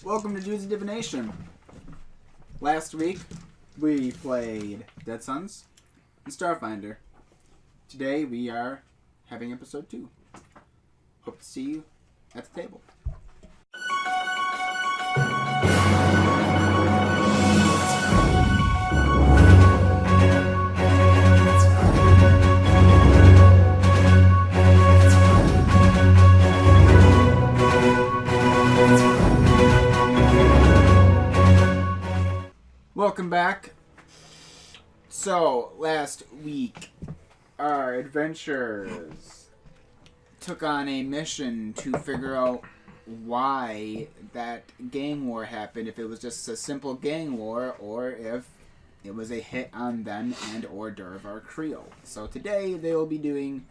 Welcome to Dudes of Divination. Last week, we played Dead Suns and Starfinder. Today, we are having episode 2. Hope to see you at the table. Welcome back. So, last week, our adventurers took on a mission to figure out why that gang war happened, if it was just a simple gang war, or if it was a hit on them and or Duravar Kreol. So today, they will be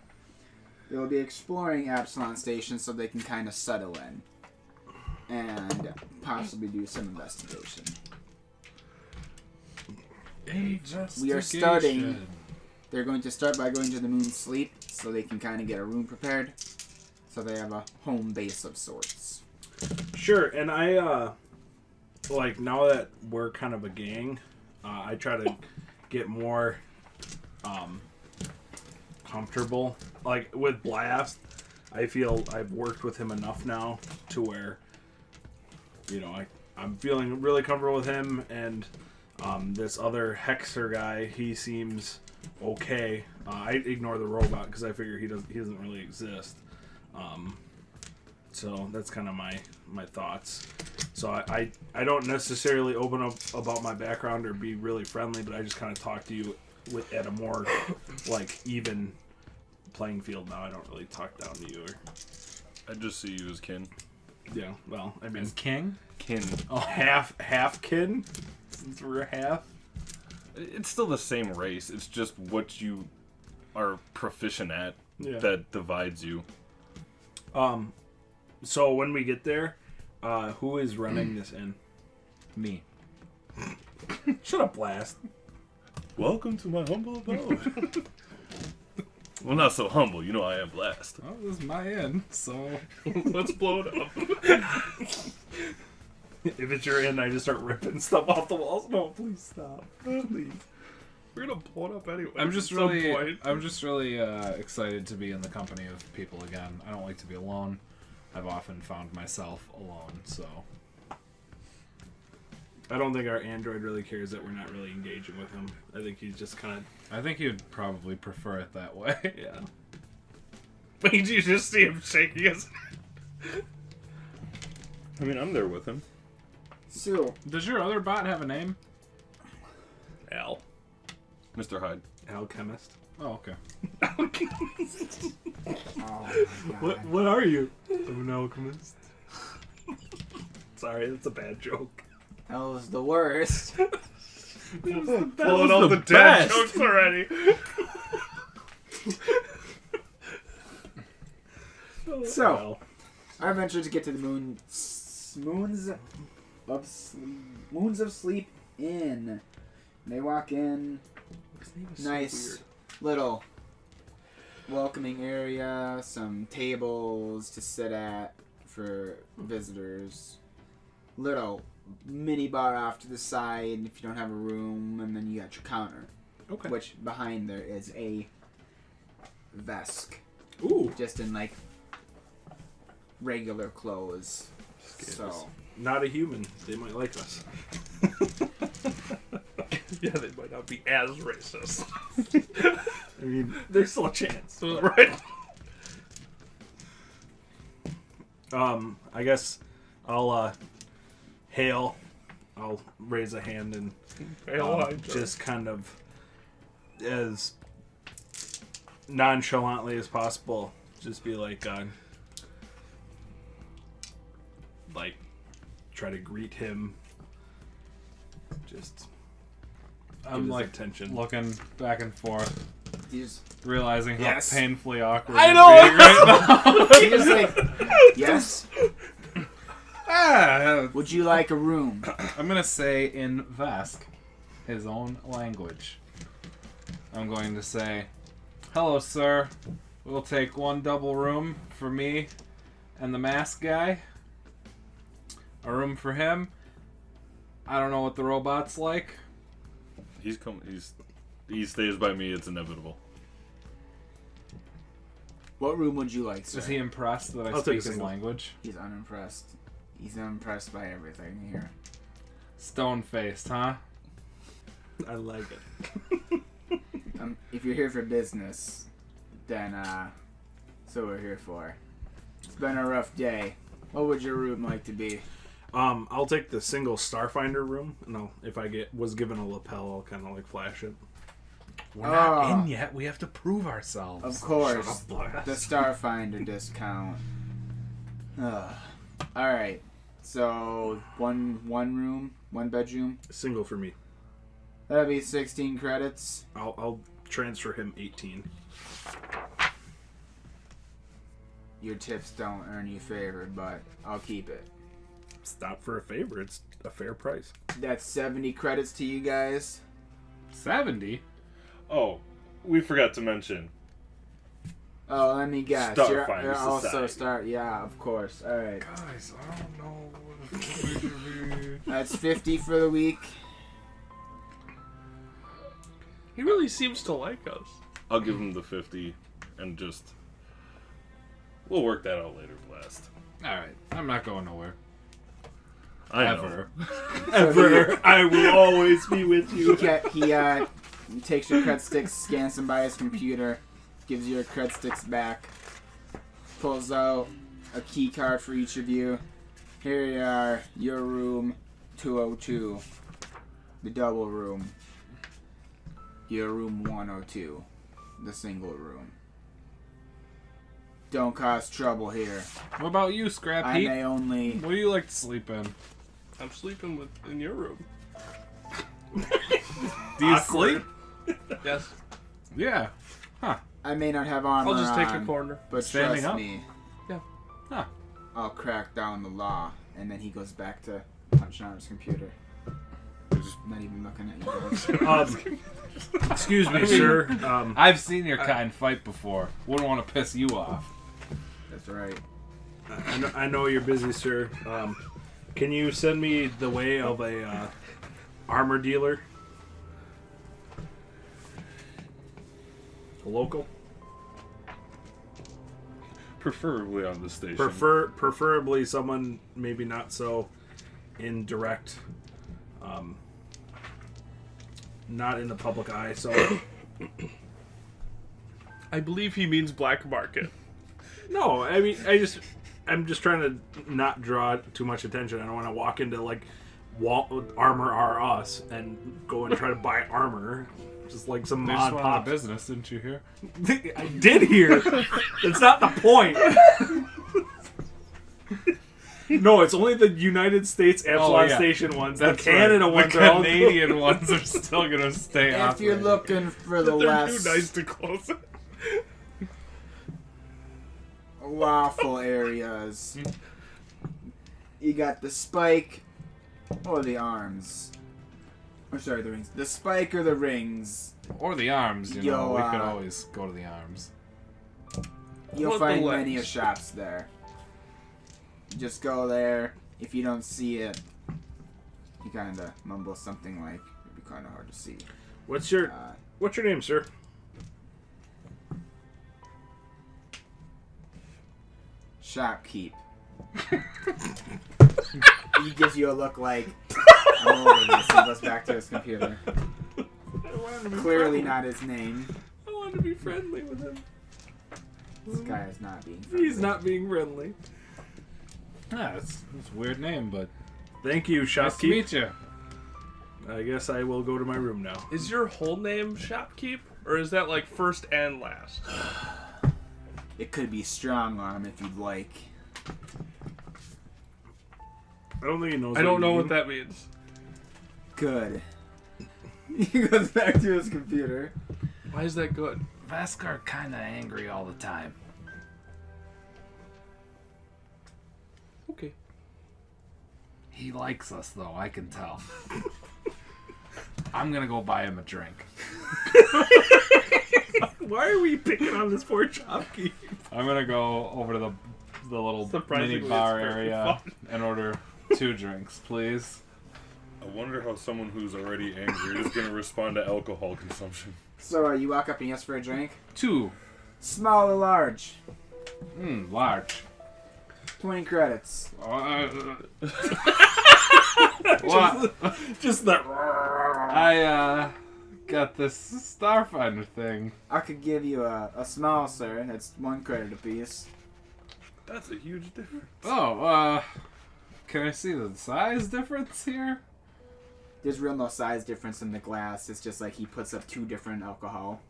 exploring Absalom Station so they can kind of settle in and possibly do some investigation. We are starting. They're going to start by going to the moon's sleep so they can kind of get a room prepared. So they have a home base of sorts. Sure, and I, now that we're kind of a gang, I try to get more, comfortable. Like, with Blast, I feel I've worked with him enough now to where, I'm feeling really comfortable with him, and this other Hexer guy, he seems okay. I ignore the robot because I figure he doesn't really exist. So that's kind of my thoughts. So I don't necessarily open up about my background or be really friendly, but I just kind of talk to you at a more even playing field now. I don't really talk down to you. I just see you as kin. Yeah, well, I mean, as king? Kin. Oh, half kin. Since we're half. It's still the same race. It's just what you are proficient at that divides you. So when we get there, who is running this in? Me. Shut up, Blast. Welcome to my humble abode. Well, not so humble. You know I am Blast. Oh, this is my inn, so let's blow it up. If it's your inn, I just start ripping stuff off the walls. No, please stop. Please. We're gonna blow it up anyway. I'm just really excited to be in the company of people again. I don't like to be alone. I've often found myself alone, so I don't think our android really cares that we're not really engaging with him. I think he's just kind of... I think he'd probably prefer it that way. Yeah. But you just see him shaking his... I mean, I'm there with him. So, does your other bot have a name? Al. Mr. Hyde. Alchemist. Oh, okay. Alchemist. oh my God. What are you? I'm an alchemist. Sorry, that's a bad joke. That was the worst. Pulling all the dad jokes already. So, our adventure to get to the Moons of Sleep Inn. They walk in, nice little welcoming area, some tables to sit at for visitors, little mini bar off to the side if you don't have a room, and then you got your counter. Okay. Which behind there is a Vesk. Ooh. Just in regular clothes. So not a human. They might like us. Yeah, they might not be as racist. I mean, there's still a chance, right? I guess I'll hail. I'll raise a hand and just kind of as nonchalantly as possible, just be try to greet him. Just I'm attention. Looking back and forth, he's realizing how painfully awkward I know. Right now. yes. Would you like a room? I'm gonna say in Vesk, his own language. I'm going to say, "Hello, sir. We'll take one double room for me and the mask guy." a room for him. I don't know what the robot's like. He stays by me. It's inevitable. What room would you like, sir? Is he impressed that I I'll speak take a his single. language? He's unimpressed. He's unimpressed by everything here. Stone-faced, huh? I like it. If you're here for business, then that's what we're here for. It's been a rough day. What would your room like to be? I'll take the single Starfinder room, and if I was given a lapel, I'll kind of like flash it. We're not in yet. We have to prove ourselves. Of course, Shut up, Blast. the Starfinder discount. All right, so one room, one bedroom. Single for me. That'd be 16 credits. I'll transfer him 18. Your tips don't earn you favor, but I'll keep it. It's not for a favor. It's a fair price. That's 70 credits to you guys. 70? Oh, we forgot to mention. Oh, let me guess. Starfinder You're also Society. Yeah, of course. All right. Guys, I don't know what it's going to be. That's 50 for the week. He really seems to like us. I'll give him the 50 and just... We'll work that out later, Blast. Alright, I'm not going nowhere. I know. Ever. Ever. I will always be with you. He takes your cred sticks, scans them by his computer, gives you your cred sticks back, pulls out a key card for each of you. Here you are, your room 202, the double room. Your room 102, the single room. Don't cause trouble here. What about you, Scrap I Heap? may only... What do you like to sleep in? I'm sleeping in your room. Do you sleep? Yes. Yeah. I may not have armor I'll just take on, a corner. but Standing trust up? me. Yeah. Huh. I'll crack down the law. And then he goes back to punching on his computer. Just not even looking at you guys. Excuse me, sir. I've seen your kind fight before. Wouldn't want to piss you off. That's right. I know you're busy, sir. Can you send me the way of a armor dealer? A local? Preferably on the station. Preferably someone maybe not so indirect, not in the public eye. So I believe he means black market. no, I mean I'm just trying to not draw too much attention. I don't want to walk into like Armor R Us and go and try to buy armor. Just like some They mod just wanted pop. a business, didn't you hear? I did hear. That's not the point. No, it's only the United States Absalom yeah. Station ones. That's the Canada right. ones The are all Canadian ones are still gonna stay If off. you're looking for the They're less too nice to close it. lawful areas, you got the spike or the arms. Or sorry, the rings. The spike or the rings. Or the arms, you know. Yo, We could always go to the arms. You'll What the find legs? many a shops there. Just go there. If you don't see it, you kind of mumble something like, it'd be kind of hard to see. What's your name, sir? Shopkeep. He gives you a look like, I'm over this. He goes back to his computer. I wanted to be Clearly friendly. not his name. I wanted to be friendly with him. This guy is not being friendly. He's not being friendly. Yeah, it's a weird name, but Thank you, nice to shopkeep. meet you. I guess I will go to my room now. Is your whole name Shopkeep? Or is that like first and last? It could be strong arm if you'd like. I don't think he knows. I don't know you what mean. that means. Good. He goes back to his computer. Why is that good? Vaskar kinda angry all the time. Okay. He likes us, though, I can tell. I'm gonna go buy him a drink. Why are we picking on this poor shopkeep? I'm gonna go over to the little Surprisingly, mini bar it's very area fun. and order 2 drinks, please. I wonder how someone who's already angry is going to respond to alcohol consumption. So you walk up and ask for a drink? 2. Small or large? Large. 20 credits. What? Just that. I got this Starfinder thing. I could give you a small, sir. That's 1 credit apiece. That's a huge difference. Oh, can I see the size difference here? There's real no size difference in the glass. It's just like he puts up 2 different alcohol.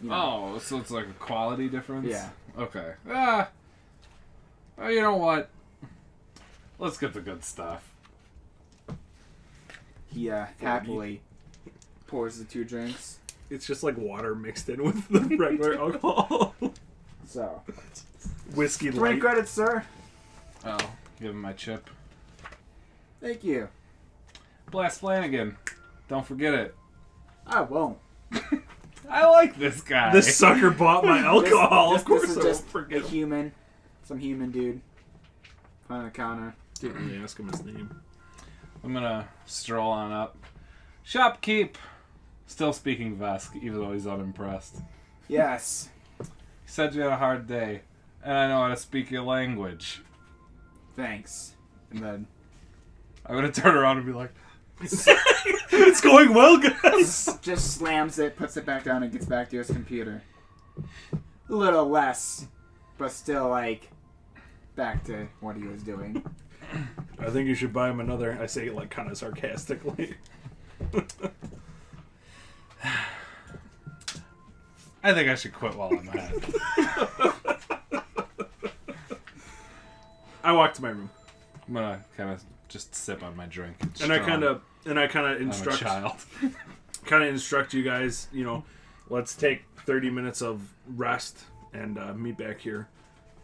You know. Oh, so it's like a quality difference? Yeah. Okay. You know what? Let's get the good stuff. He happily pours the 2 drinks. It's just like water mixed in with the regular alcohol. So, Whiskey 20 light. credits, sir. Oh, give him my chip. Thank you. Blast Flanagan. Don't forget it. I won't. I like this guy. This sucker bought my alcohol. This Of course is I just won't forget a him. human. Some human dude. On the counter. Didn't really ask him his name. I'm gonna stroll on up. Shopkeep. Still speaking Vesk, even though he's unimpressed. Yes. He said you had a hard day, and I know how to speak your language. Thanks. And then I'm gonna turn around and be like, It's going well, guys. just slams it, puts it back down, and gets back to his computer. A little less, but still like back to what he was doing. I think you should buy him another. I say it like kind of sarcastically. I think I should quit while I'm ahead. I walk to my room, I'm gonna kind of just sip on my drink. and I kind of I'm a instruct child. instruct you guys. You know, let's take 30 minutes of rest and meet back here,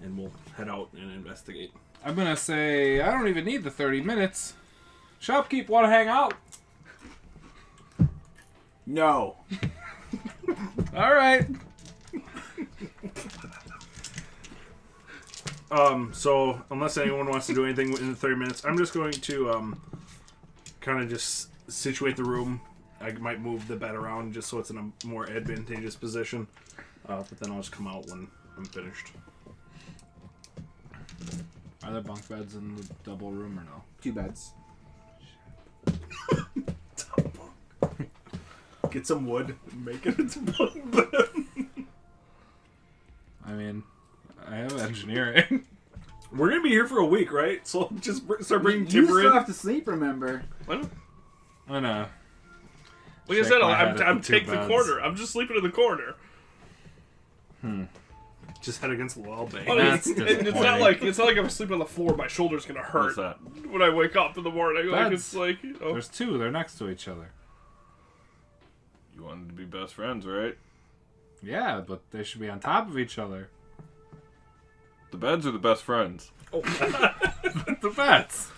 and we'll head out and investigate. I'm gonna say I don't even need the 30 minutes. Shopkeep, want to hang out? No. All right. So unless anyone wants to do anything in the 30 minutes, I'm just going to kind of just situate the room. I might move the bed around just so it's in a more advantageous position. But then I'll just come out when I'm finished. Are there bunk beds in the double room or no? 2 beds. Get some wood and make it into bunk bed. I mean, I have engineering. We're gonna be here for a week, right? So just start bringing You timber still in. have to sleep, remember? What? I know. Like I Shake said, my head at I'm the 2 take the beds. corner. I'm just sleeping in the corner. Just head against the wall, bang. I mean, That's it's disappointing. not like if I sleep on the floor, my shoulder's gonna hurt What's that? when I wake up in the morning. Like Beds. it's like There's 2. They're next to each other. You wanted to be best friends, right? Yeah, but they should be on top of each other. The beds are the best friends. The beds.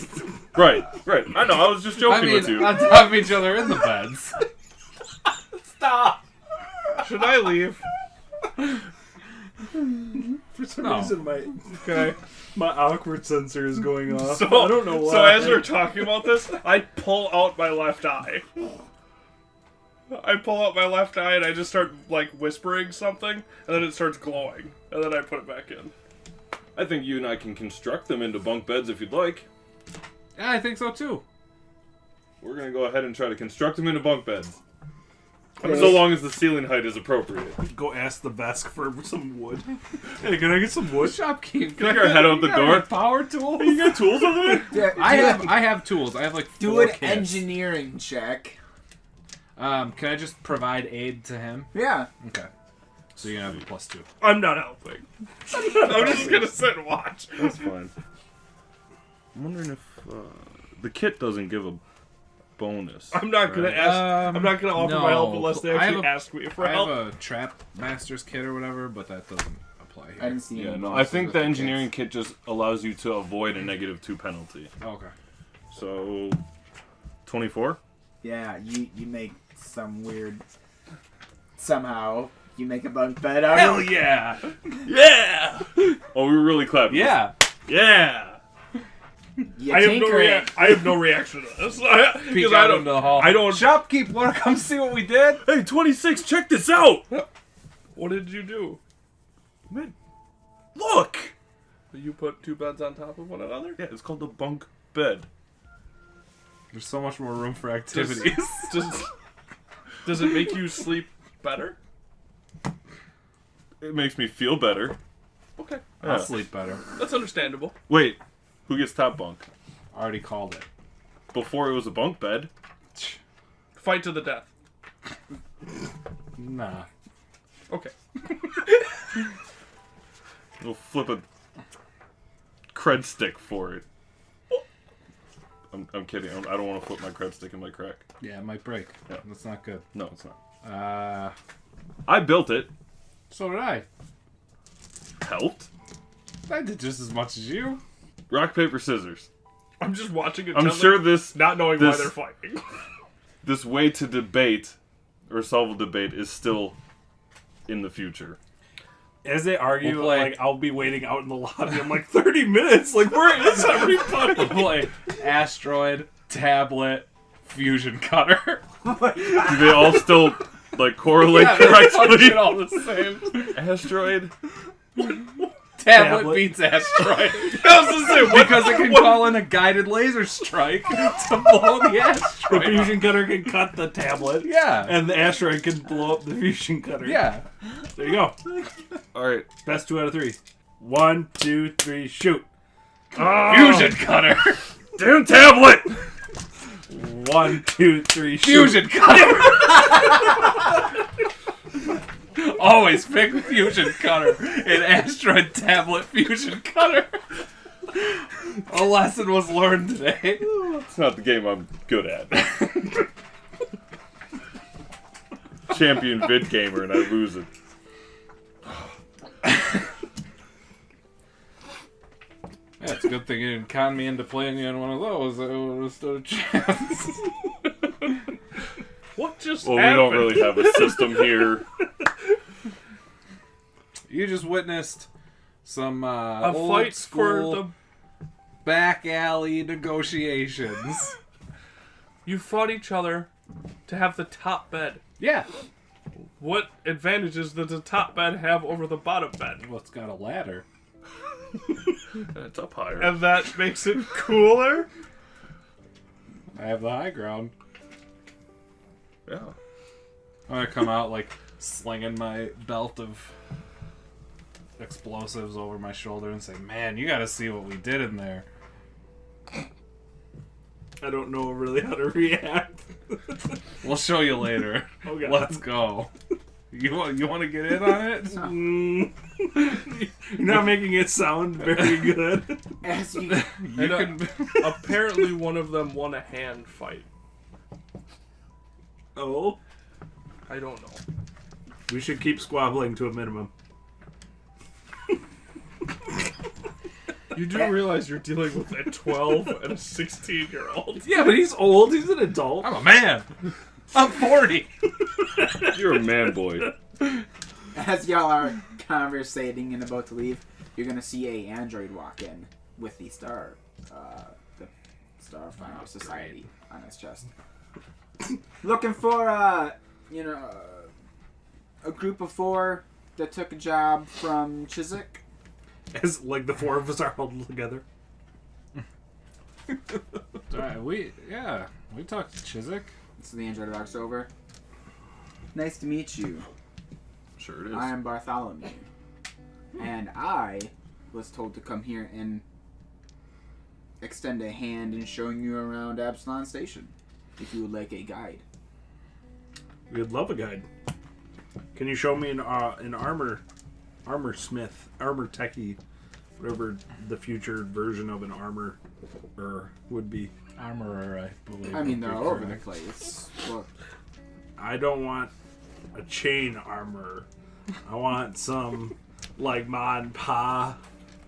Right. I know, I was just joking I mean, with you. on top of each other in the beds. stop. Should I leave? For some No. reason, Okay. my awkward sensor is going off. So I don't know why. So as we're talking about this, I pull out my left eye. I pull out my left eye and I just start like whispering something, and then it starts glowing, and then I put it back in. I think you and I can construct them into bunk beds if you'd like. Yeah, I think so too. We're gonna go ahead and try to construct them into bunk beds. Okay. So long as the ceiling height is appropriate. Go ask the Vesk for some wood. Hey, can I get some wood? Shopkeep. Can I get our head out the You got door? any power tools? You got tools over there? Yeah, I have tools. I have like 4 Do an kits. engineering check. Can I just provide aid to him? Yeah. Okay. So you're gonna have a +2. I'm not helping. I'm just gonna sit and watch. That's fine. I'm wondering if the kit doesn't give a bonus. I'm not gonna right? ask. I'm not gonna offer my help no. unless they I have actually a- ask me for I have help. a trap master's kit or whatever, but that doesn't apply I here. didn't see Yeah, any no. I bonuses think with the kits. engineering kit just allows you to avoid a -2 penalty. Okay. So, 24. Yeah, you make some weird. Somehow you make a bunk bed out of it. yeah! Yeah. Oh, we were really clapping. Yeah. Yeah. You I have tinker it. I have no reaction to this. Because I don't. the hall. I don't. Shopkeep, wanna come see what we did? Hey, 26, check this out! What did you do? Man, look! You put two beds on top of one another? Yeah, it's called a bunk bed. There's so much more room for activities. Does it make you sleep better? It makes me feel better. Okay, I'll Yeah. sleep better. that's understandable. Wait, who gets top bunk? Already called it. Before it was a bunk bed. Fight to the death. Nah. Okay. We'll flip a cred stick for it. I'm kidding. I don't want to flip my cred stick in my crack. Yeah, it might break. Yeah. That's not good. No, it's not. Uh, I built it. so did I. Helped. I did just as much as you. Rock, paper, scissors. I'm just watching it. I'm sure this not knowing why this- they're fighting. this way to debate or solve a debate is still in the future. As they argue, We'll play. like, I'll be waiting out in the lobby. I'm like, 30 minutes? Like, where is everybody? Play asteroid, tablet, fusion cutter. Do they all still like correlate Yeah, they function correctly? all the same. Asteroid. Tablet beats asteroid. I was gonna say, what? Because it can call in a guided laser strike to blow the The asteroid. fusion cutter can cut the tablet. Yeah. And the asteroid can blow up the fusion cutter. Yeah. There you go. All right. Best 2 out of 3. 1, 2, 3, shoot. Fusion cutter. Damn tablet. 1, 2, 3, shoot. Fusion cutter. Always pick fusion cutter. An asteroid tablet fusion cutter. A lesson was learned today. It's not the game I'm good at. Champion vid gamer and I lose it. Yeah, it's a good thing you didn't con me into playing you in one of those. I would have stood a chance. What just Well, we happened? don't really have a system here. You just witnessed some a old fight school for the. back alley negotiations. You fought each other to have the top bed. Yeah. What advantages does the top bed have over the bottom bed? Well, it's got a ladder. It's up higher. And that makes it cooler? I have the high ground. Yeah. I'm gonna come out like slinging my belt of explosives over my shoulder and say, "Man, you gotta see what we did in there." I don't know really how to react. We'll show you later. Okay. Let's go. You want to get in on it? You're not making it sound very good. As you, You can. Apparently one of them won a hand fight. Oh? I don't know. We should keep squabbling to a minimum. You do realize you're dealing with a 12 and a 16-year-old. Yeah, but he's old. He's an adult. I'm a man. I'm 40. You're a man boy. as y'all are conversating and about to leave, you're gonna see a android walk in with the Starfinder Society on his chest, looking for a group of 4 that took a job from Chiswick. As like the 4 of us are huddled together. Alright, we talked to Chiswick. So the android walks over. Nice to meet you. Sure it is. I am Bartholomew, and I was told to come here and extend a hand in showing you around Absalom Station, if you would like a guide. We'd love a guide. Can you show me an armor smith, armor techie, whatever the future version of an armor would be? Armorer, I believe. I mean, would they're be all over the correct. place. Look, I don't want a chain armor. I want some like Ma and Pa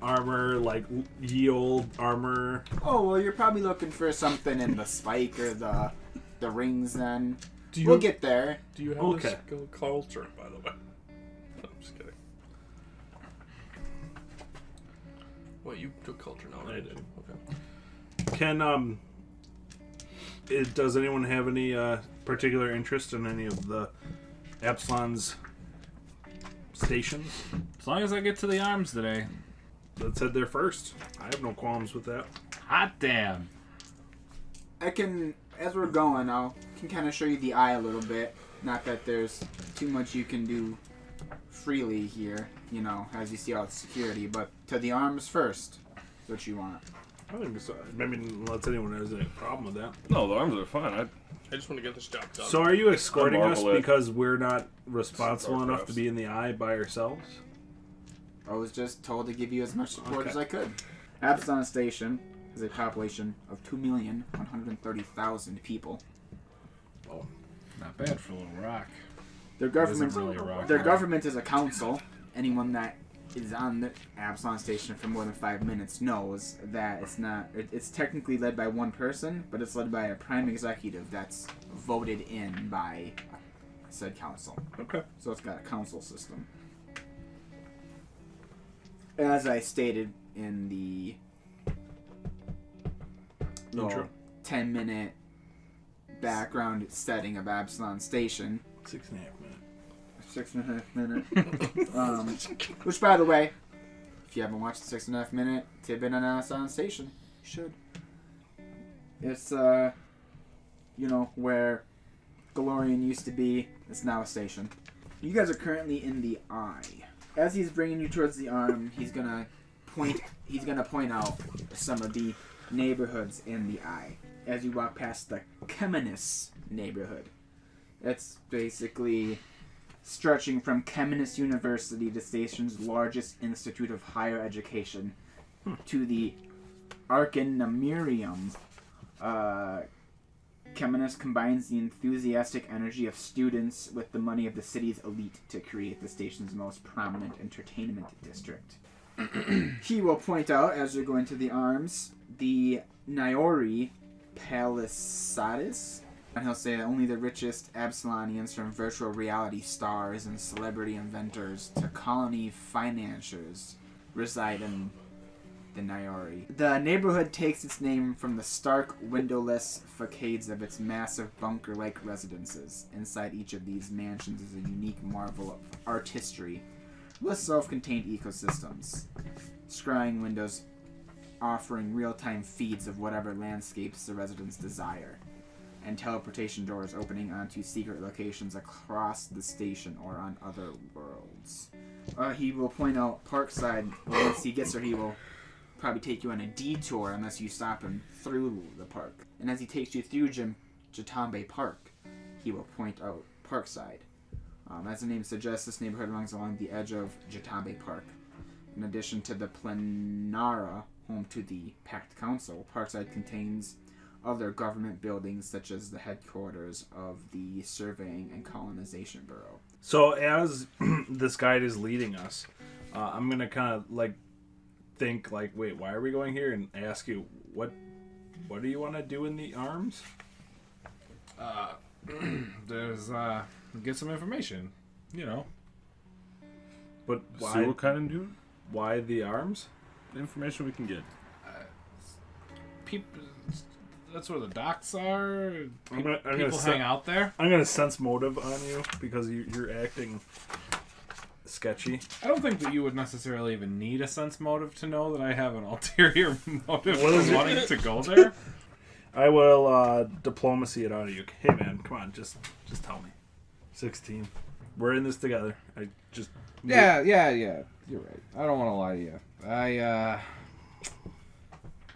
armor, like ye old armor. oh well, you're probably looking for something in the spike or the rings. Then Do you, we'll get there. do you have Okay. a skill culture, by the way? No, I'm just kidding. What, you took culture now? I did. Okay. Does anyone have any particular interest in any of the Absalom's stations? As long as I get to the arms today. Let's head there first. I have no qualms with that. Hot damn. As we're going, can kind of show you the eye a little bit. Not that there's too much you can do freely here, as you see all the security, but to the arms first is what you want. I think so. Maybe unless anyone has any problem with that. No, the arms are fine. I just want to get this job done. So are you escorting us Marvel it. because we're not responsible enough to be in the eye by ourselves? I was just told to give you as much support as I could. Absalom Station has a population of 2,130,000 people. Oh, Not bad for a little rock. Their government, really a rock. their government is a council. Anyone that is on the Absalom Station for more than 5 minutes knows that it's technically led by one person, but it's led by a prime executive that's voted in by said council. okay. So it's got a council system. As I stated in the Intro. 10-minute background setting of Absalom Station, 6.5 minutes. 6.5 minute. Which, by the way, if you haven't watched the 6.5 minute tidbit on Absalom Station, you should. It's where Galorian used to be. It's now a station. You guys are currently in the eye. As he's bringing you towards the arm, he's gonna point out some of the neighborhoods in the eye. As you walk past the Kemenis neighborhood, it's basically stretching from Kemenis University, the station's largest institute of higher education, to the Arcanamirium. Kemenis combines the enthusiastic energy of students with the money of the city's elite to create the station's most prominent entertainment district. He will point out, as you're going to the arms, the Niori Palisadis, and he'll say that only the richest Absalonians, from virtual reality stars and celebrity inventors to colony financiers, reside in the Niori. The neighborhood takes its name from the stark, windowless facades of its massive bunker-like residences. Inside each of these mansions is a unique marvel of artistry with self-contained ecosystems. Scrying windows offering real-time feeds of whatever landscapes the residents desire, and teleportation doors opening onto secret locations across the station or on other worlds. He will point out Parkside. Once he gets there, he will probably take you on a detour unless you stop him through the park. And as he takes you through Jatambe Park, he will point out Parkside. As the name suggests, this neighborhood runs along the edge of Jatambe Park. In addition to the Plenara, home to the Pact Council, Parkside contains other government buildings such as the headquarters of the Surveying and Colonization Bureau. So as this guide is leading us, I'm going to kind of think wait, why are we going here? And ask you, what do you want to do in the arms? Get some information, But why? See what kind of do? Why the arms? The information we can get. People, that's where the docks are. I'm gonna People hang out there. I'm gonna sense motive on you because you're acting sketchy. I don't think that you would necessarily even need a sense motive to know that I have an ulterior motive What is for it? wanting to go there. I will diplomacy it out of you. Hey man, come on, just tell me. 16. We're in this together. Yeah. You're right. I don't want to lie to you.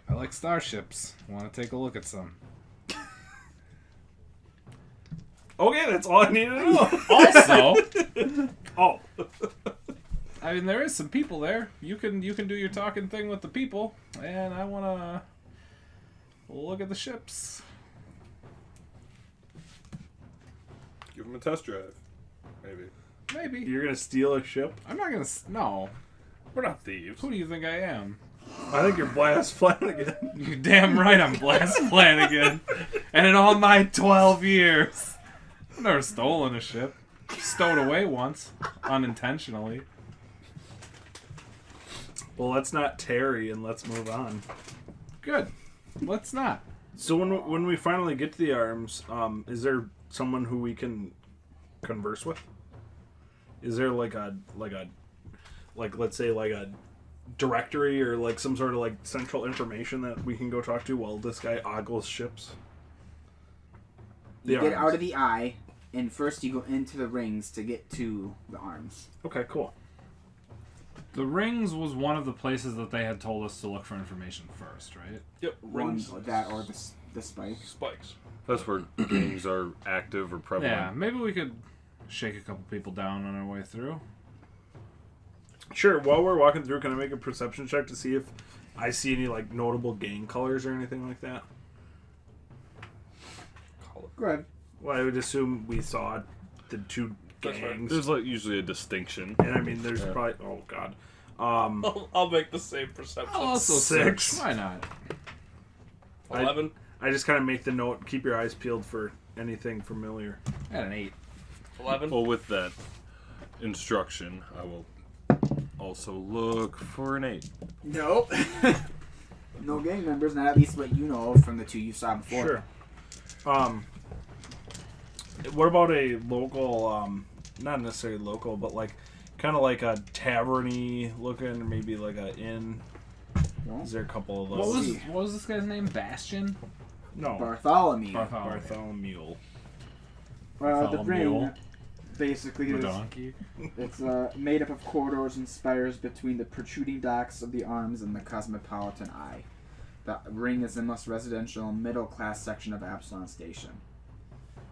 I like starships. Want to take a look at some. Okay, that's all I need to know. Also, Oh. I mean, there is some people there. You can do your talking thing with the people, and I want to look at the ships. Give him a test drive. Maybe. Maybe. You're gonna steal a ship? I'm not gonna. No. We're not thieves. Who do you think I am? I think you're Blast Flanagan. You're damn right I'm Blast Flanagan. And in all my 12 years, I've never stolen a ship. Stowed away once, unintentionally. Well, let's not tarry and let's move on. Good. Let's not. So when we finally get to the arms, is there someone who we can converse with? Is there like let's say like a directory or like some sort of like central information that we can go talk to while this guy ogles ships? You get out of the eye, and first you go into the rings to get to the arms. Okay, cool. The rings was one of the places that they had told us to look for information first, right? Yep. Rings. One, that or the spike. Spikes. That's where gangs are active or prevalent. Yeah, maybe we could shake a couple people down on our way through. Sure. While we're walking through, can I make a perception check to see if I see any like notable gang colors or anything like that? Go ahead. Well, I would assume we saw the two That's right. gangs. There's like usually a distinction. And I mean, there's probably... Oh, God. I'll make the same perception. I'll also 6. search. Why not? 11. I just kind of make the note, keep your eyes peeled for anything familiar. I had an 8. 11. Well, with that instruction, I will also look for an 8. Nope. No gang members, not at least what you know of from the two you saw before. Sure. What about a local, not necessarily local, but like, kind of like a tavern-y looking, maybe like a inn? No. Is there a couple of What those? was this guy's name? Bastion? No. Bartholomew. Bartholomew. The ring basically The is donkey? it's made up of corridors and spires between the protruding docks of the arms and the cosmopolitan eye. The ring is the most residential, middle-class section of Absalom Station.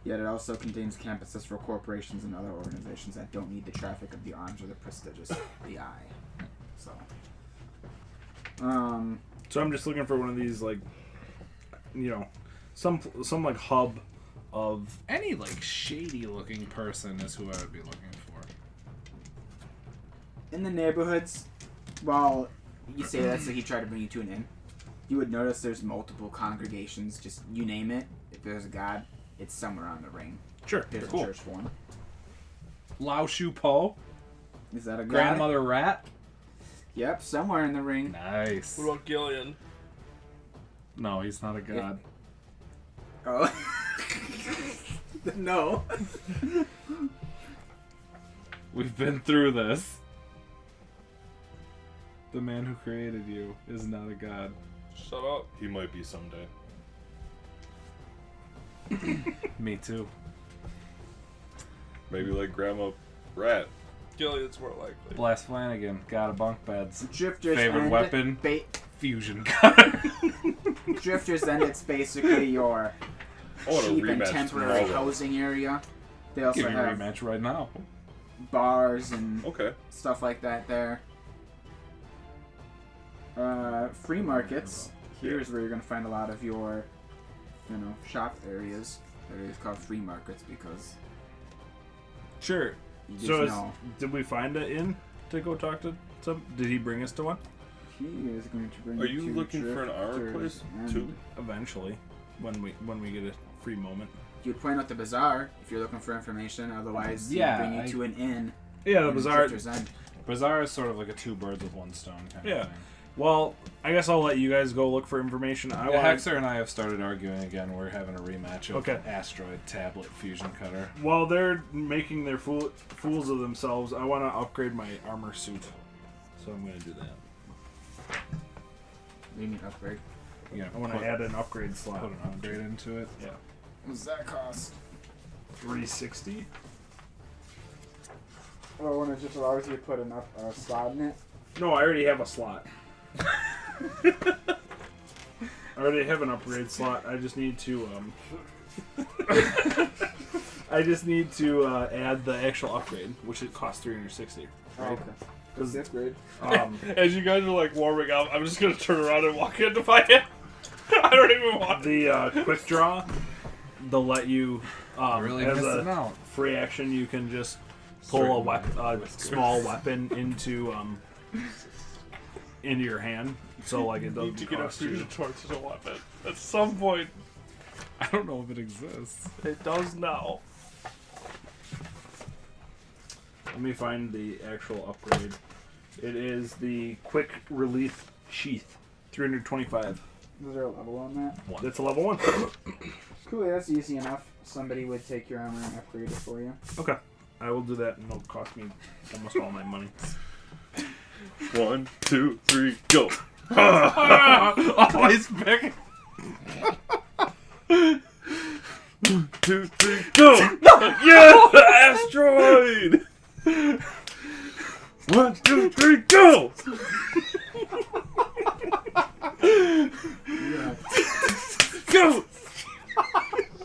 Yet it also contains campuses for corporations and other organizations that don't need the traffic of the arms or the prestigious the eye. So I'm just looking for one of these, like, you know, some like hub of... Any, like, shady-looking person is who I would be looking for. in the neighborhoods, well, you say that so he tried to bring you to an inn. You would notice there's multiple congregations. Just you name it. If there's a god, it's somewhere on the ring. Sure, There's cool. a church for him. Lao Shu Po? Is that a god? Grandmother Rat? Yep, somewhere in the ring. Nice. What about Gillian? No, he's not a god. Oh. No. We've been through this. The man who created you is not a god. Shut up. He might be someday. Me too. Maybe like Grandma Rat. Gillian's more likely. Blast Flanagan, god of bunk beds. Drifters Favorite end weapon? Ba- Fusion cutter. Drifters end. It's basically your I want a cheap and rematch temporary tomorrow. housing area. They also Give me a have rematch right now. bars and Okay. stuff like that there. Free markets. Here's where you're going to find a lot of your, shop areas. They're called free markets because Sure. you just So know. did we find an inn to go talk to some? Did he bring us to one? He is going to bring Are you you to looking for an armor Drifters place End. too? Eventually, when we get a free moment. You'd point out the bazaar if you're looking for information. Otherwise, Yeah, he'd bring you to an inn. Yeah, the in bazaar. Drifters End. Bazaar is sort of like a two birds with one stone kind Yeah. of thing. Well, I guess I'll let you guys go look for information. Yeah, want. Hexer and I have started arguing again. We're having a rematch of Okay. Asteroid Tablet Fusion Cutter. While they're making their fools of themselves, I want to upgrade my armor suit. So I'm going to do that. You mean upgrade? You I want to add an upgrade slot. put an upgrade into it. Yeah. What does that cost? 360. Well, when it just allows you to put a slot in it. No, I already have a slot. I already have an upgrade slot. I just need to add the actual upgrade, which it costs 360. Oh, okay. What's the upgrade? As you guys are like warming up, I'm just gonna turn around and walk into my him. I don't even want The quick draw, they'll let you Really as missing a out. free action. You can just pull a small weapon into your hand. So like it need doesn't to get a cost you. fusion torch as a weapon. At some point, I don't know if it exists. it does now. Let me find the actual upgrade. It is the quick release sheath, 325. Was there a level on that? That's a level 1. Cool, that's easy enough. Somebody would take your armor and upgrade it for you. Okay. I will do that, and it'll cost me almost all my money. 1, 2, 3, go. Always pick. 1, 2, 3, go. Yeah, asteroid. 1, 2, 3, go. Go.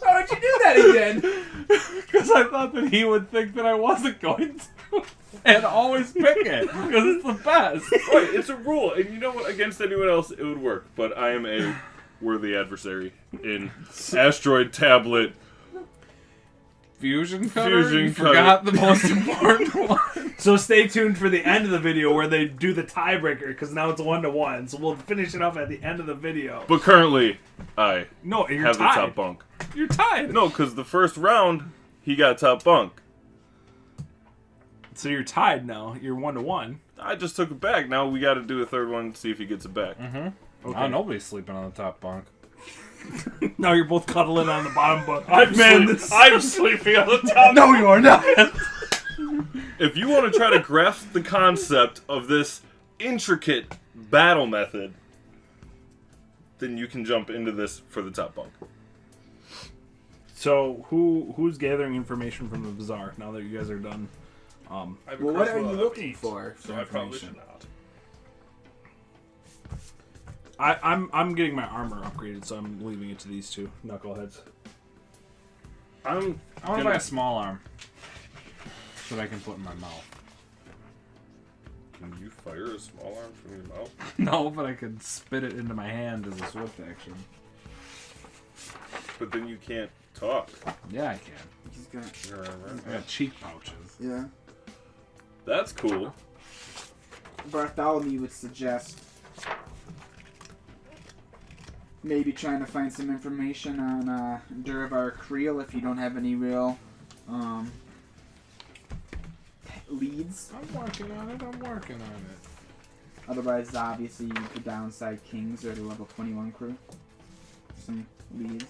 How'd you do that again? Because I thought that he would think that I wasn't going to. And always pick it. Because it's the best. Right, it's a rule. And you know what? Against anyone else, it would work. But I am a worthy adversary in asteroid tablet. Fusion cutter? Fusion You cutter. forgot the most important one. So stay tuned for the end of the video where they do the tiebreaker, because now it's 1-1. So we'll finish it off at the end of the video. But currently, I No, you're have tied. the top bunk. You're tied. No, because the first round, he got top bunk. So you're tied now. You're 1-1. I just took it back. Now we got to do a third one and see if he gets it back. Okay. Oh, nobody's sleeping on the top bunk. Now you're both cuddling on the bottom bunk. I'm sleeping on the top. No, you are not. If you want to try to grasp the concept of this intricate battle method, then you can jump into this for the top bunk. So who's gathering information from the bazaar now that you guys are done? I have a Well, what are charisma you of looking 8, for So I probably information? should not. I'm getting my armor upgraded, so I'm leaving it to these two knuckleheads. I'm I want to gonna- buy a small arm. That I can put in my mouth. Can you fire a small arm from your mouth? No, but I could spit it into my hand as a swift action. But then you can't talk. Yeah, I can. He's got... I got cheek pouches. Yeah. That's cool. Bartholomew would suggest maybe trying to find some information on Duravar Kreol if you don't have any real leads. I'm working on it. Otherwise, obviously, the downside kings or the level 21 crew. Some leads.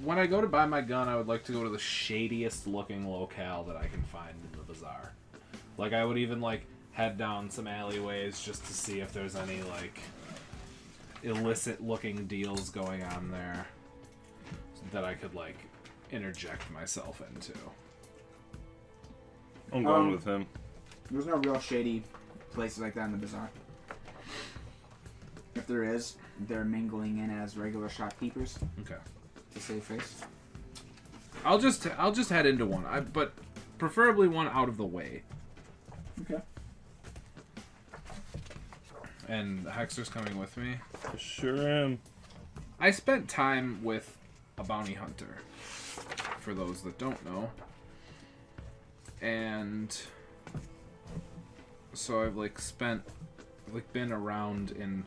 When I go to buy my gun, I would like to go to the shadiest looking locale that I can find in the bazaar. Like, I would even, like, head down some alleyways just to see if there's any, like, illicit looking deals going on there that I could, like, interject myself into. I'm going with him. There's no real shady places like that in the bazaar. If there is, they're mingling in as regular shopkeepers Okay. to save face. I'll just head into one. But preferably one out of the way. Okay. And Hexer's coming with me. I sure am. I spent time with a bounty hunter, for those that don't know. And so I've been around in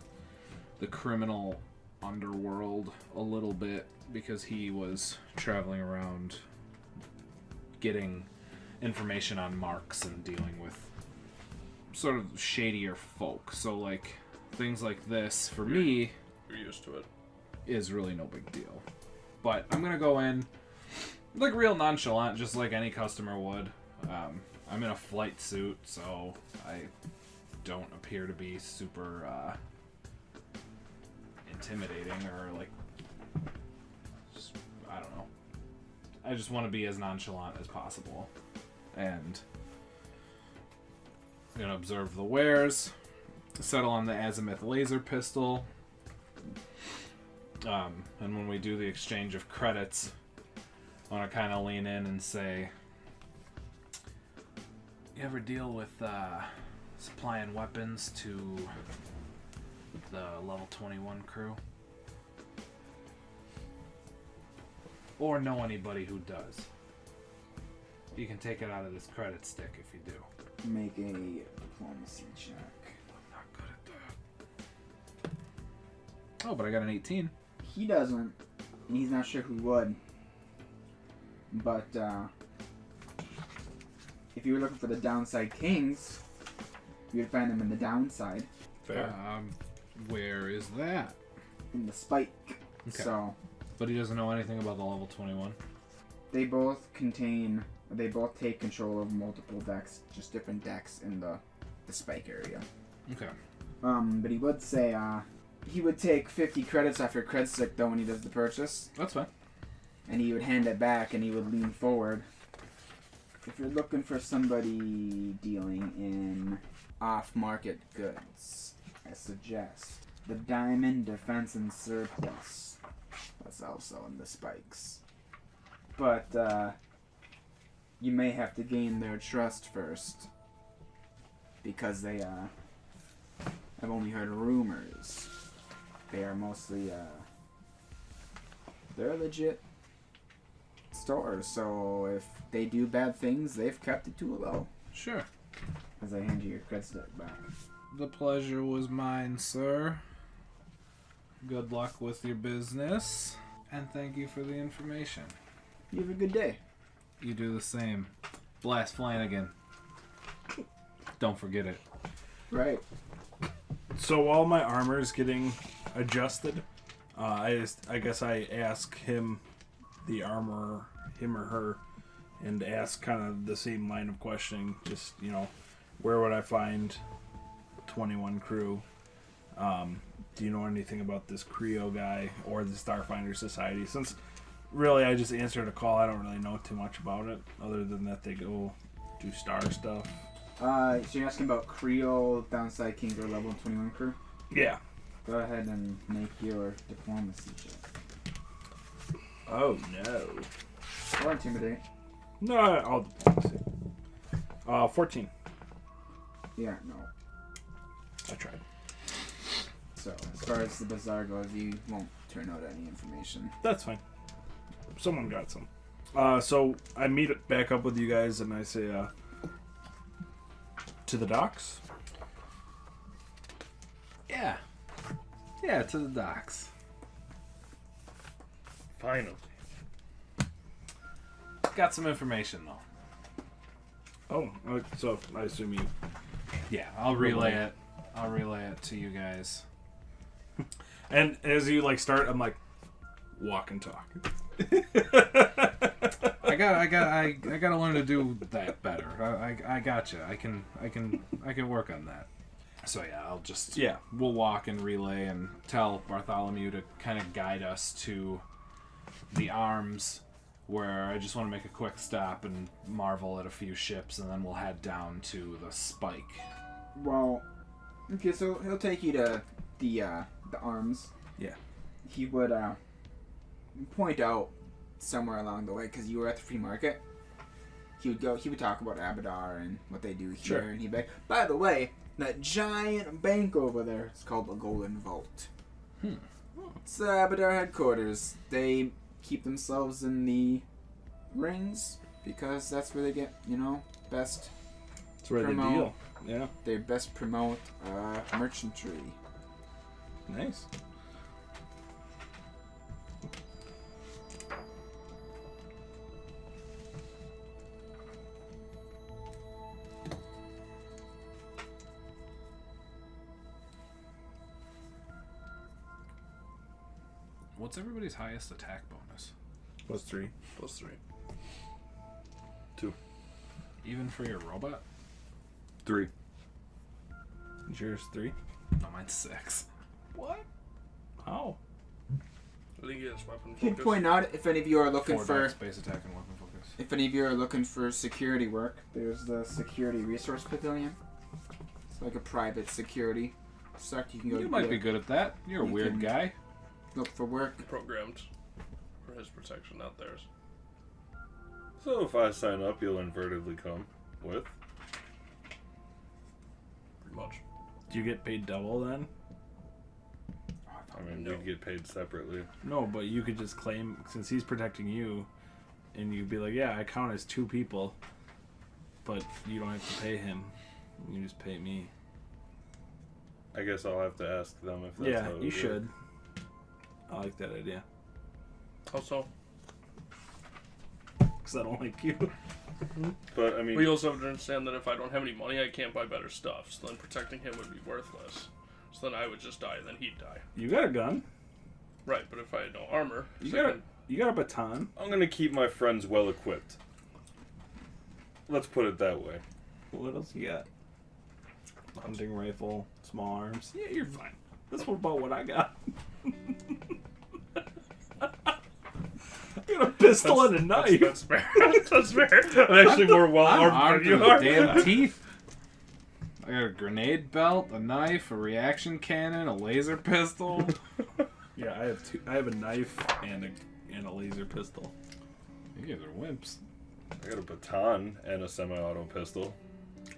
the criminal underworld a little bit because he was traveling around getting information on marks and dealing with sort of shadier folk. So like things like this for me You're used to it. is really no big deal. But I'm gonna go in like real nonchalant, just like any customer would. I'm in a flight suit, so I don't appear to be super intimidating or like, I don't know. I just want to be as nonchalant as possible. And I'm gonna observe the wares, settle on the azimuth laser pistol. And when we do the exchange of credits, I want to kind of lean in and say, you ever deal with supplying weapons to the level 21 crew? Or know anybody who does? You can take it out of this credit stick if you do. Make a diplomacy check. I'm not good at that. Oh, but I got an 18. He doesn't, and he's not sure who would. But if you were looking for the downside kings, you would find them in the downside. Fair. Where is that? in the spike. Okay. So But he doesn't know anything about the level 21. they both take control of multiple decks, just different decks in the spike area. Okay. But he would say he would take 50 credits off your cred stick though when he does the purchase, That's fine. and he would hand it back and he would lean forward. If you're looking for somebody dealing in off-market goods, I suggest the Diamond Defense and Surplus. That's also in the spikes. But you may have to gain their trust first, because they I've only heard rumors. They are mostly they're legit stores, so if they do bad things, they've kept it too low. Sure. As I hand you your credit stick back. The pleasure was mine, sir. Good luck with your business, and thank you for the information. You have a good day. You do the same. Blast Flanagan. Don't forget it. Right. So while my armor is getting adjusted, I guess I ask him, the armorer, him or her, and ask kind of the same line of questioning. Just, where would I find 21 crew? Do you know anything about this Kreol guy or the Starfinder Society? Since really I just answered a call, I don't really know too much about it, other than that they go do star stuff. So you're asking about Kreol, Downside King, or level 21 crew? Yeah. Go ahead and make your diplomacy check. Oh no. Or intimidate. No, I'll diplomacy. 14. Yeah, no. I tried. So as far as the bazaar goes, you won't turn out any information. That's fine. Someone got some. So I meet back up with you guys and I say, to the docks? Yeah. Yeah, to the docks. Finally. Got some information, though. Oh, so I assume you... Yeah, I'll relay it. I'll relay it to you guys. And as you, start, I'm like, walk and talk. I gotta learn to do that better. I gotcha. I can work on that. So yeah, I'll just we'll walk and relay and tell Bartholomew to kind of guide us to the arms, where I just want to make a quick stop and marvel at a few ships, and then we'll head down to the spike. Well, okay, so he'll take you to the arms. Yeah. He would point out somewhere along the way, because you were at the free market. He would talk about Abadar and what they do here, Sure. and he'd be like, by the way, that giant bank over there, it's called the Golden Vault. It's the Abadar headquarters. They keep themselves in the rings because that's where they get, best. That's where Promote. the deal. Yeah. They best promote merchantry. Nice. What's everybody's highest attack bonus? +3. +3. 2. Even for your robot? 3. Is yours 3? No, mine's 6. What? How? I think he has weapon He'd focus. point out if any of you are looking 4 for dex, base attack, and weapon focus. if any of you are looking for security work, there's the Security Resource Pavilion. It's like a private security sect. You can go. You might be good at that. You're a You weird can- guy. Look for work. Programmed for his protection, not theirs. So if I sign up, you'll invertedly come with. Pretty much. Do you get paid double then? I mean, we'd get paid separately. No, but you could just claim, since he's protecting you, and you'd be like, yeah, I count as 2 people, but you don't have to pay him. You just pay me. I guess I'll have to ask them if that's Yeah, how it you would should. I like that idea. How so? Because I don't like you. But, I mean, We also have to understand that if I don't have any money, I can't buy better stuff. So then protecting him would be worthless. So then I would just die, and then he'd die. You got a gun. Right, but if I had no armor... You got a baton. I'm gonna keep my friends well equipped. Let's put it that way. What else you got? Hunting rifle, small arms. Yeah, you're fine. That's about what I got. I got a pistol and a knife. That's fair. That's fair. I'm actually more well I'm armed armed than you with are. damn teeth. I got a grenade belt, a knife, a reaction cannon, a laser pistol. Yeah, I have two. I have a knife and a laser pistol. You guys are wimps. I got a baton and a semi-auto pistol.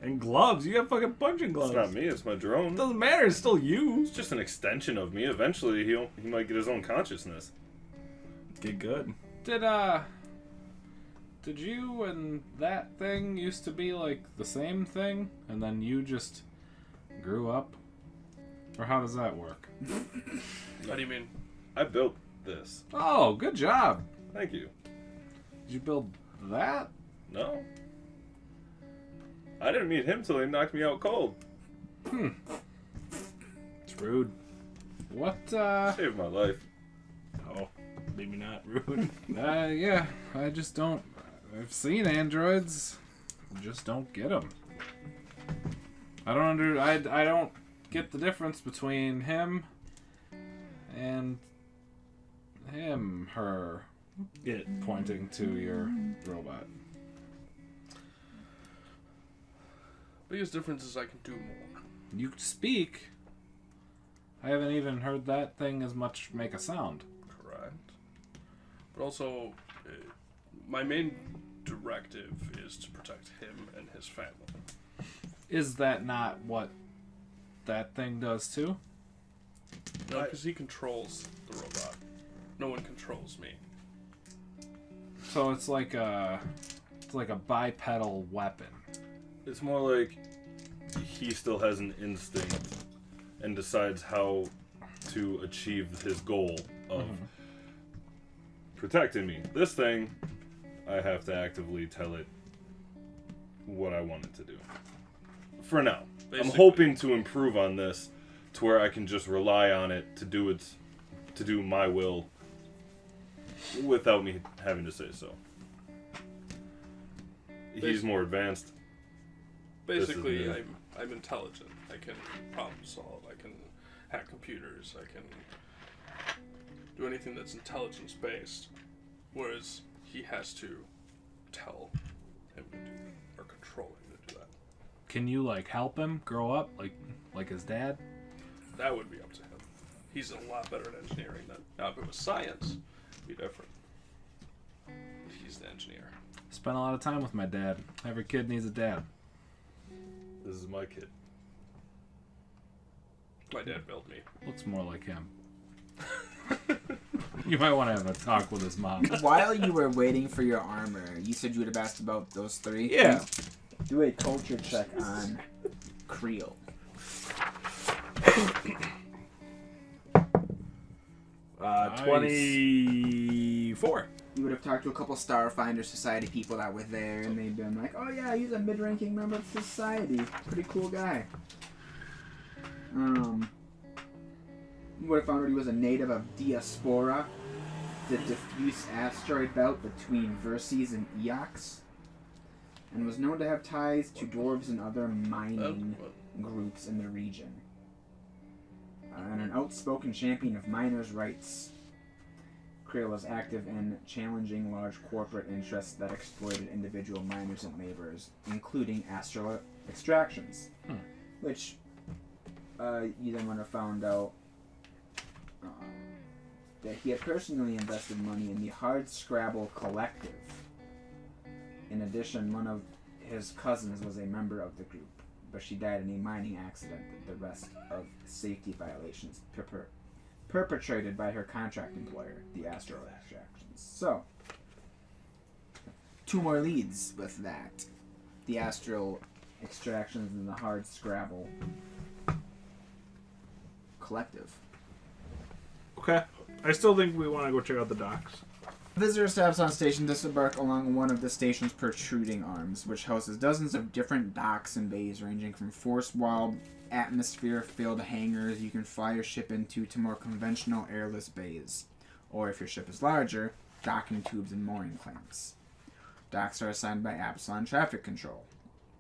And gloves. You got fucking punching gloves. It's not me, it's my drone. Doesn't matter. It's still you. It's just an extension of me. Eventually, he might get his own consciousness. Get good. Did you and that thing used to be like the same thing, and then you just grew up? Or how does that work? How do you mean? I built this. Oh, good job. Thank you. Did you build that? No. I didn't meet him till he knocked me out cold. It's rude. What, Saved my life. Oh, maybe not rude. yeah, I just don't... I've seen androids. Just don't get them. I don't get the difference between him and him, her, It. pointing to your robot. Biggest difference is I can do more. You speak. I haven't even heard that thing as much make a sound. Correct. But also, my main directive is to protect him and his family. Is that not what that thing does too? No, because he controls the robot. No one controls me. So it's like a bipedal weapon. It's more like he still has an instinct and decides how to achieve his goal of protecting me. This thing, I have to actively tell it what I want it to do. For now. Basically. I'm hoping to improve on this to where I can just rely on it to do my will without me having to say so. He's more advanced. Basically, This is I'm intelligent. I can problem solve. I can hack computers. I can do anything that's intelligence based. Whereas he has to tell him to do or control him to do that. Can you like help him grow up like his dad? That would be up to him. He's a lot better at engineering than now. If it was science, it'd be different. But he's the engineer. Spent a lot of time with my dad. Every kid needs a dad. This is my kid. My dad built me. Looks more like him. You might want to have a talk with his mom. While you were waiting for your armor, you said you would have asked about those three. Yeah. Do a culture check on Kreol. Nice. 24. You would have talked to a couple Starfinder Society people that were there, and they'd been like, "Oh yeah, he's a mid-ranking member of the society. Pretty cool guy." You would have found out he was a native of Diaspora, the diffuse asteroid belt between Verces and Eox, and was known to have ties to dwarves and other mining groups in the region. And an outspoken champion of miners' rights. Kreol was active in challenging large corporate interests that exploited individual miners and laborers, including astral extractions, which you then would have found out that he had personally invested money in the Hard Scrabble Collective. In addition, one of his cousins was a member of the group, but she died in a mining accident. The rest of safety violations perpetrated by her contract employer, the Astral Extractions. So, 2 more leads with that. The Astral Extractions and the Hard Scrabble Collective. Okay. I still think we want to go check out the docks. Visitors to Absalom Station disembark along one of the station's protruding arms, which houses dozens of different docks and bays ranging from force-walled, atmosphere-filled hangars you can fly your ship into to more conventional airless bays. Or if your ship is larger, docking tubes and mooring clamps. Docks are assigned by Absalom Traffic Control.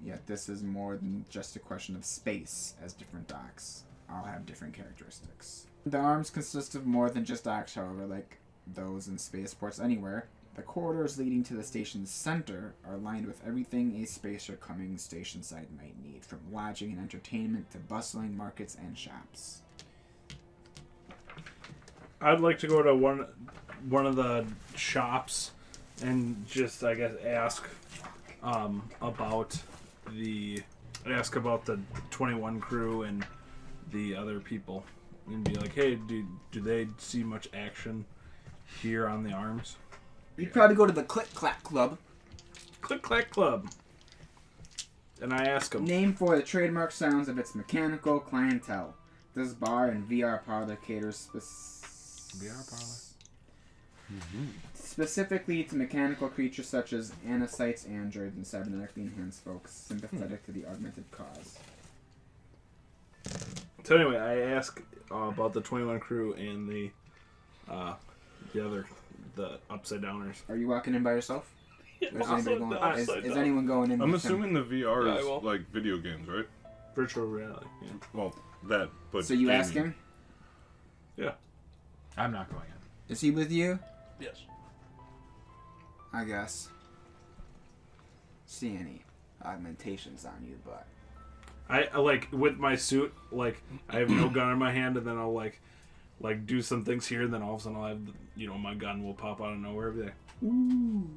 Yet this is more than just a question of space, as different docks all have different characteristics. The arms consist of more than just docks, however, like those in spaceports anywhere. The corridors leading to the station's center are lined with everything a spacer coming station side might need, from lodging and entertainment to bustling markets and shops. I'd like to go to one of the shops and just, I guess, ask about the 21 crew and the other people, and be like, hey, do they see much action here on the arms? You'd probably go to the Click Clack Club. Click Clack Club. And I ask them. Named for the trademark sounds of its mechanical clientele. This bar and VR parlor caters specifically to mechanical creatures such as anacytes, androids, and cybernetically enhanced folks sympathetic to the augmented cause. So anyway, I ask about the 21 crew and the upside downers. Are you walking in by yourself? Yeah, Or is, also anybody going, the is, upside is down. anyone going in? I'm with him? assuming the VR Yeah, I is will. like video games, right? Virtual reality. Yeah. Well, that, but So you gaming. ask him? Yeah. I'm not going in. Is he with you? Yes. I guess. See any augmentations on you, but I like with my suit, like I have no gun in my hand, and then I'll like do some things here, and then all of a sudden I'll have my gun will pop out of nowhere. Be like, ooh.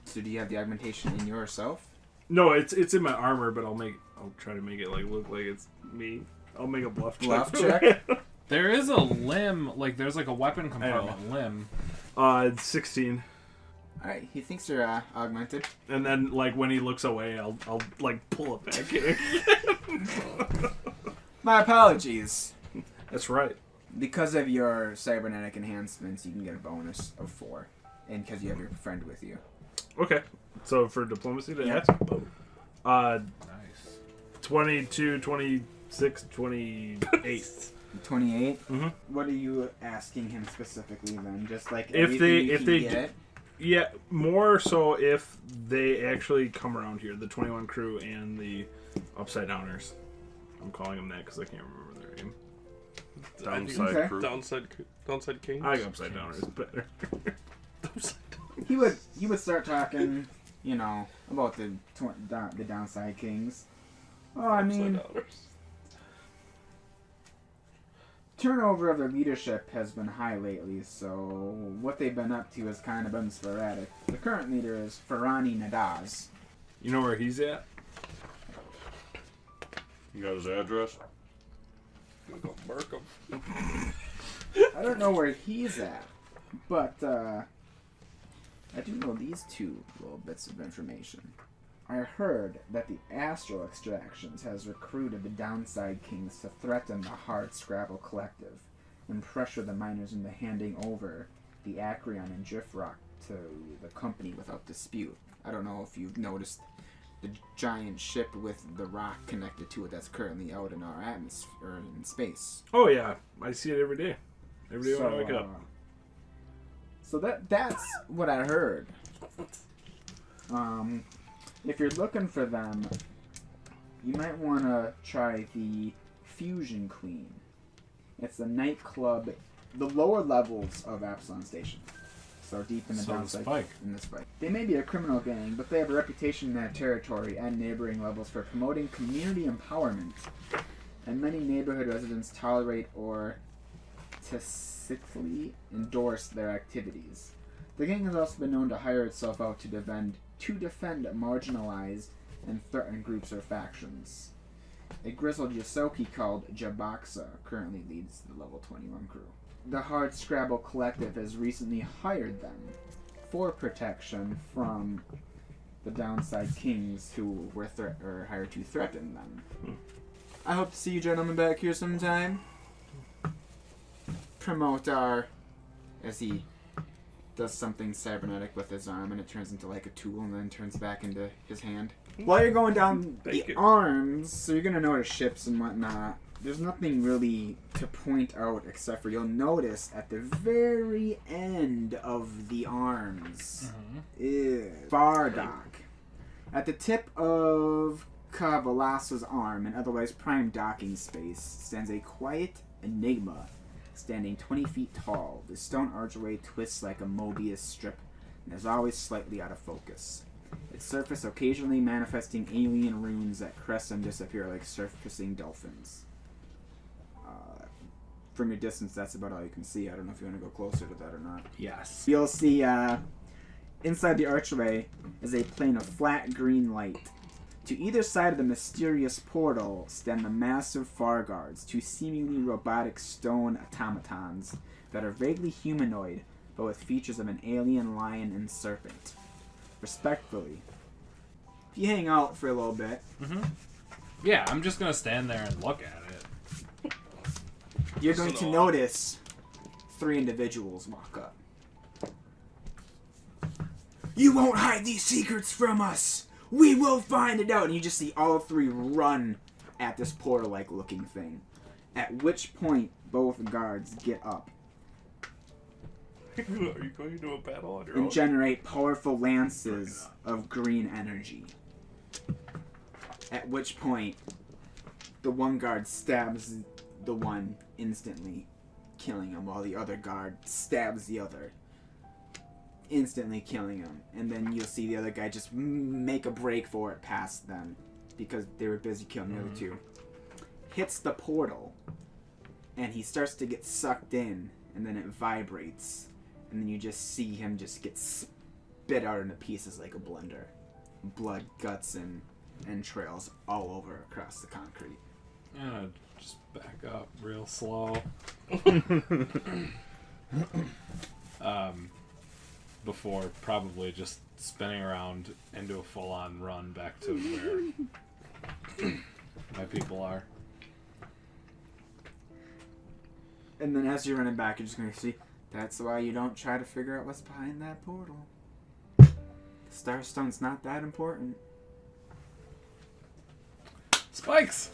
So do you have the augmentation in yourself? no, it's in my armor, but I'll try to make it like look like it's me. I'll make a bluff check. Bluff check? There is a limb, like there's like a weapon compartment limb. It's 16. All right, he thinks you're augmented. And then like when he looks away, I'll like pull it back in. My apologies. That's right. Because of your cybernetic enhancements, you can get a bonus of 4, and because you have your friend with you. Okay. So for diplomacy to Yeah. ask, Nice. 22, 26, 28. 28. Mhm. What are you asking him specifically then? Just like If everything they- you if can they get? Yeah, more so if they actually come around here, the 21 crew and the Upside Downers. I'm calling them that because I can't remember their name. Downside Okay. crew. Downside King. I like Upside Downers better. He would start talking, about the downside kings. Oh, I mean, turnover of their leadership has been high lately, so what they've been up to has kind of been sporadic. The current leader is Farani Nadaz. You know where he's at? You got his address? I'm gonna go murk him. I don't know where he's at, but I do know these 2 little bits of information. I heard that the Astral Extractions has recruited the Downside Kings to threaten the Hard Scrabble Collective and pressure the miners into handing over the Acreon and Drift Rock to the company without dispute. I don't know if you've noticed the giant ship with the rock connected to it that's currently out in our atmosphere, or in space. Oh yeah, I see it every day. Every day when I wake up. So that's what I heard. If you're looking for them, you might want to try the Fusion Queen. It's a nightclub, the lower levels of Absalom Station. So deep in the So the downside. Spike. In the Spike. They may be a criminal gang, but they have a reputation in that territory and neighboring levels for promoting community empowerment. And many neighborhood residents tolerate or tacitly endorse their activities. The gang has also been known to hire itself out to defend marginalized and threatened groups or factions. A grizzled Yosoki called Jabaxa currently leads the level 21 crew. The Hard Scrabble Collective has recently hired them for protection from the Downside Kings who were hired to threaten them. I hope to see you gentlemen back here sometime. Promote our, as he does something cybernetic with his arm, and it turns into like a tool, and then turns back into his hand. While you're going down Thank the you. arms, so you're gonna notice ships and whatnot. There's nothing really to point out except for you'll notice at the very end of the arms is Bardock. At the tip of Kavalas's arm, and otherwise prime docking space, stands a quiet enigma, standing 20 feet tall. The stone archway twists like a Mobius strip, and is always slightly out of focus. Its surface occasionally manifesting alien runes that crest and disappear like surfacing dolphins. From your distance, that's about all you can see. I don't know if you want to go closer to that or not. Yes. You'll see inside the archway is a plane of flat green light. To either side of the mysterious portal stand the massive far guards, two seemingly robotic stone automatons that are vaguely humanoid, but with features of an alien lion and serpent. Respectfully, if you hang out for a little bit, Yeah, I'm just gonna stand there and look at it. you're going to notice 3 individuals walk up. You won't hide these secrets from us! We will find it out! And you just see all 3 run at this portal-like looking thing. At which point, both guards get up Are you going to a battle on your and own? generate powerful lances of green energy. At which point, the one guard stabs the one instantly, killing him, while the other guard stabs the other, instantly killing him. And then you'll see the other guy just make a break for it past them, because they were busy killing the other 2. Hits the portal, and he starts to get sucked in, and then it vibrates. And then you just see him just get spit out into pieces like a blender. Blood, guts, and entrails all over across the concrete. Yeah, just back up real slow. Before probably just spinning around into a full-on run back to where my people are. And then as you're running back, you're just going to see, that's why you don't try to figure out what's behind that portal. The Starstone's not that important. Spikes!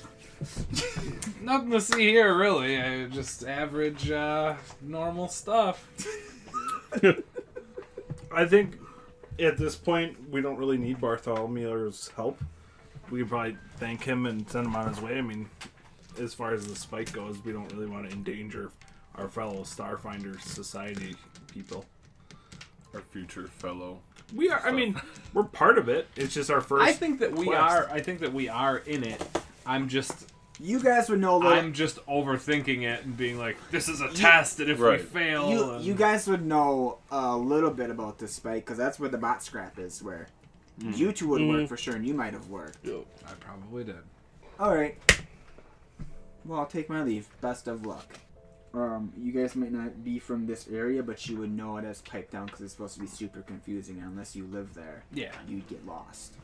Nothing to see here, really. Just average, normal stuff. I think at this point we don't really need Bartholomew's help. We could probably thank him and send him on his way. I mean, as far as the spike goes, we don't really want to endanger our fellow Starfinder Society people. Our future fellow. We are. I mean, we're part of it. It's just our first. I think that we quest. are. I think that we are in it. I'm just You guys would know a little... I'm just overthinking it and being like, this is a test, and if we Right. fail... You guys would know a little bit about this spike, because that's where the bot scrap is, where you 2 would work for sure, and you might have worked. Yo, I probably did. Alright. Well, I'll take my leave. Best of luck. You guys might not be from this area, but you would know it as Pipe Down, because it's supposed to be super confusing, and unless you live there, Yeah. you'd get lost.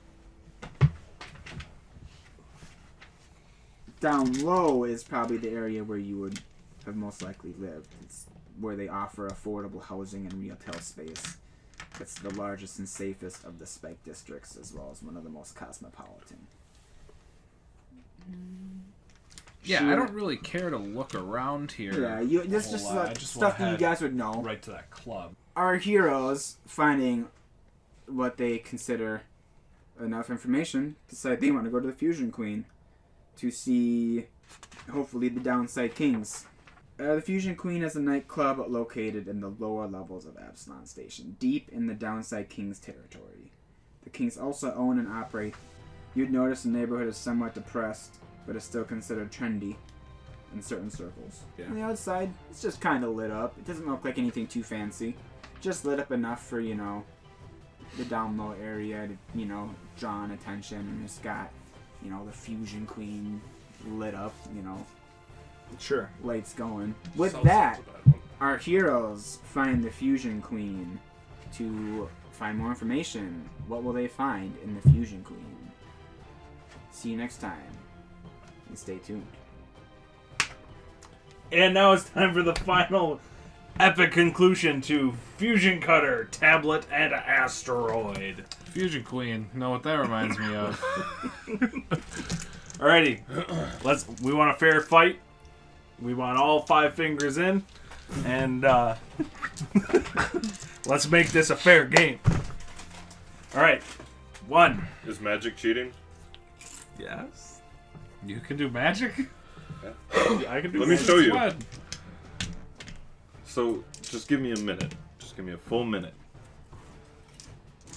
Down low is probably the area where you would have most likely lived. It's where they offer affordable housing and retail space. It's the largest and safest of the spike districts, as well as one of the most cosmopolitan. Yeah, Sure. I don't really care to look around here. Yeah, you. This a is just whole lot. like I just stuff wanna that you head guys would know. right to that club. Our heroes, finding what they consider enough information, decide they want to go to the Fusion Queen to see, hopefully, the Downside Kings. The Fusion Queen is a nightclub located in the lower levels of Absalom Station, deep in the Downside Kings territory. The Kings also own and operate. You'd notice the neighborhood is somewhat depressed, but is still considered trendy in certain circles. Yeah. On the outside, it's just kind of lit up. It doesn't look like anything too fancy. Just lit up enough for, the down low area to, draw an attention. And it's got, the Fusion Queen lit up, Sure. lights going. With sounds that, like a bad one. our heroes find the Fusion Queen to find more information. What will they find in the Fusion Queen? See you next time. And stay tuned. And now it's time for the final epic conclusion to Fusion Cutter, Tablet, and Asteroid. Fusion Queen. Know what that reminds me of? Alrighty, we want a fair fight. We want all 5 fingers in, and let's make this a fair game. Alright, 1. Is magic cheating? Yes. You can do magic? I can do Let me this. show you. What? So, just give me a minute. Just give me a full minute.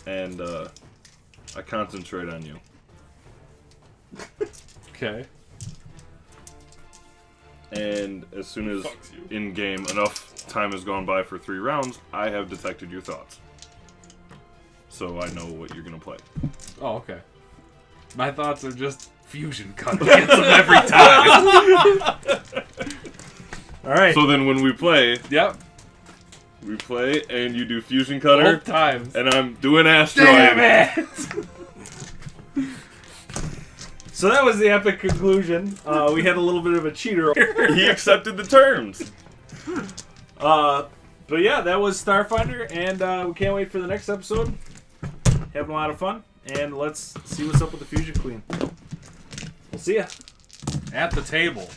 And, I concentrate on you. Okay. And as soon as Fucks you. in-game enough time has gone by for 3 rounds, I have detected your thoughts. So I know what you're gonna play. Oh, okay. My thoughts are just Fusion Cutter gets them every time. Alright. So then when we play, Yep. and you do Fusion Cutter, Both times. and I'm doing Asteroid. Damn it! So that was the epic conclusion. We had a little bit of a cheater. He accepted the terms. But yeah, that was Starfinder, and we can't wait for the next episode. Having a lot of fun, and let's see what's up with the Fusion Queen. We'll see ya. At the table.